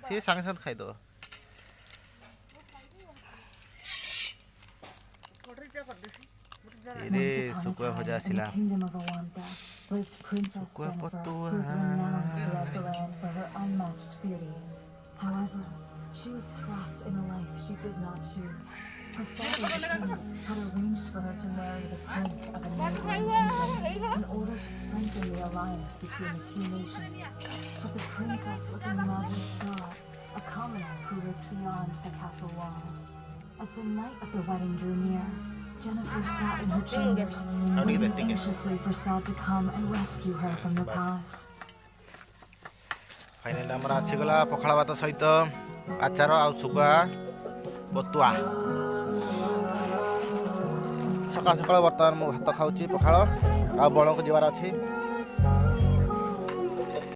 ସେ ସାଙ୍ଗେ ସାଙ୍ଗେ ଖାଇଦବ। ଏରେ ଶୁଖୁଆ ଭଜା ଆସିଲା। ଶୁଖୁଆ ପତୁଆ। However, she was trapped in a life she did not choose. Her father, the king, had arranged for her to marry the prince of a neighboring kingdom in order to strengthen the alliance between the two nations. But the princess was in love with Saad, a commoner who lived beyond the castle walls. As the night of the wedding drew near, Jennifer sat in her chambers, waiting anxiously for Saad to come and rescue her from the palace. Final आमर आसीगला पखाड़ भात सहित आचार आ शुखुआ पतुआ। सकाल सकाल बर्तमान मु भात खाऊँ पखाड़ आ बण को जबार अच्छी।